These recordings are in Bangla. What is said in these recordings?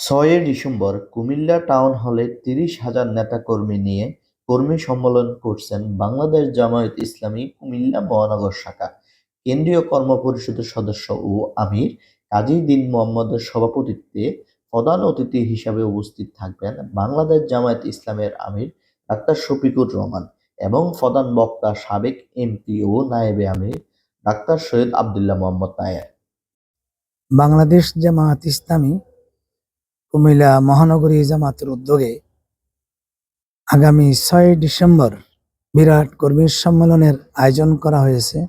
ছয়ই ডিসেম্বর কুমিল্লা টাউন হলে ৩০,০০০ নেতাকর্মী নিয়ে কর্মী সম্মেলন করছেন বাংলাদেশ জামায়াতে ইসলামী কুমিল্লা মহানগর শাখা কেন্দ্রীয় কর্মপরিষদের সদস্য ও আমির কাজী দীন মোহাম্মদের সভাপতিত্বে প্রধান অতিথি হিসাবে উপস্থিত থাকবেন বাংলাদেশ জামায়াতে ইসলামের আমির ডাক্তার শফিকুর রহমান এবং প্রধান বক্তা সাবেক এমপি ও নায়েবে আমির ডাক্তার সৈয়দ আবদুল্লাহ মোহাম্মদ নায়ার। বাংলাদেশ জামায়াত ইসলামী কুমিল্লা মহানগরী জামাতের উদ্যোগে আগামী ৬ ডিসেম্বর বিরাট কর্মী সম্মেলনের আয়োজন করা হয়েছে।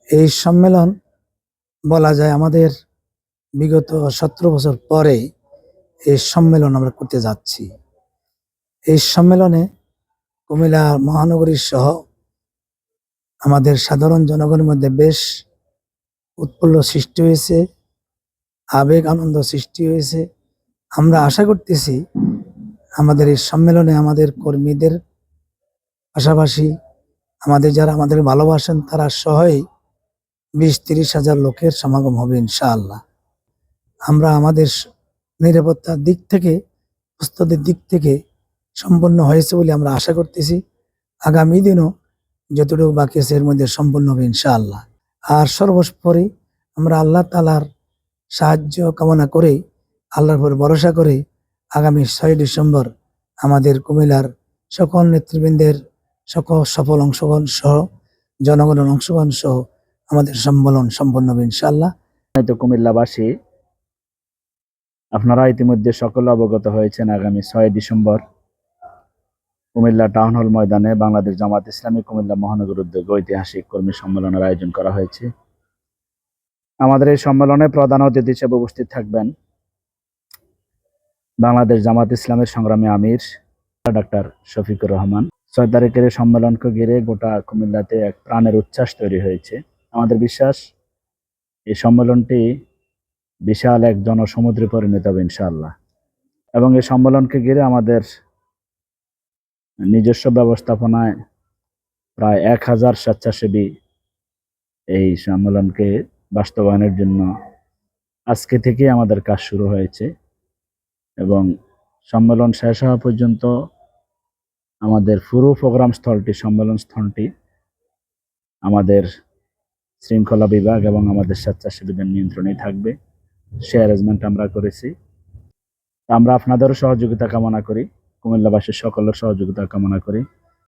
এই সম্মেলন বলা যায় আমাদের বিগত ১৭ বছর পরে এই সম্মেলন আমরা করতে যাচ্ছি। এই সম্মেলনে কুমিল্লা মহানগরীর সহ আমাদের সাধারণ জনগণের মধ্যে বেশ উৎফুল্ল সৃষ্টি হয়েছে, আবেগ আনন্দ সৃষ্টি হয়েছে। আমরা আশা করতেছি আমাদের এই সম্মেলনে আমাদের কর্মীদের পাশাপাশি যারা আমাদের ভালোবাসেন তারা সহই ২০-৩০ হাজার লোকের সমাগম হবে ইনশাআল্লাহ। আমরা আমাদের নিরাপত্তার দিক থেকে, প্রস্তুতির দিক থেকে সম্পন্ন হয়েছে বলে আমরা আশা করতেছি। আগামী দিনও যতটুকু বাকি আছে এর মধ্যে সম্পন্ন হবে ইনশাআল্লাহ। আর সর্বোপরি আমরা আল্লাহ তাআলার সাহায্য কামনা করে, আল্লাহর উপর ভরসা করে আগামী ৬ ডিসেম্বর আমাদের কুমিল্লার সকল নেতৃবৃন্দের সফল অংশগ্রহণ সহ জনগণের অংশগ্রহণ সহ আমাদের সম্মেলন সম্পন্ন হবে ইনশাআল্লাহ। কুমিল্লাবাসী, আপনারা ইতিমধ্যে সকলে অবগত হয়েছেন আগামী ৬ ডিসেম্বর কুমিল্লা টাউন হল ময়দানে বাংলাদেশ জামায়াত ইসলামী কুমিল্লা মহানগর উদ্যোগে ঐতিহাসিক কর্মী সম্মেলনের আয়োজন করা হয়েছে। আমাদের এই সম্মেলনে প্রধান অতিথি হিসেবে উপস্থিত থাকবেন বাংলাদেশ জামায়াত ইসলামের সংগ্রামী আমির ডাক্তার শফিকুর রহমান। ৬ তারিখের এই সম্মেলনকে ঘিরে গোটা কুমিল্লাতে এক প্রাণের উচ্ছ্বাস তৈরি হয়েছে। আমাদের বিশ্বাস এই সম্মেলনটি বিশাল এক জনসমুদ্রে পরিণত হবে ইনশাআল্লাহ। এবং এই সম্মেলনকে ঘিরে আমাদের নিজস্ব ব্যবস্থাপনায় প্রায় ১,০০০ স্বেচ্ছাসেবী এই সম্মেলনকে বাস্তবায়নের জন্য আজকে থেকে আমাদের কাজ শুরু হয়েছে এবং সম্মেলন শেষ হওয়া পর্যন্ত আমাদের পুরো প্রোগ্রাম স্থলটি, সম্মেলন স্থলটি আমাদের শৃঙ্খলা বিভাগ এবং আমাদের স্বেচ্ছাসেবীদের নিয়ন্ত্রণেই থাকবে। সে অ্যারেঞ্জমেন্ট আমরা করেছি। আমরা আপনাদেরও সহযোগিতা কামনা করি, কুমিল্লাবাসীর সকলের সহযোগিতা কামনা করি।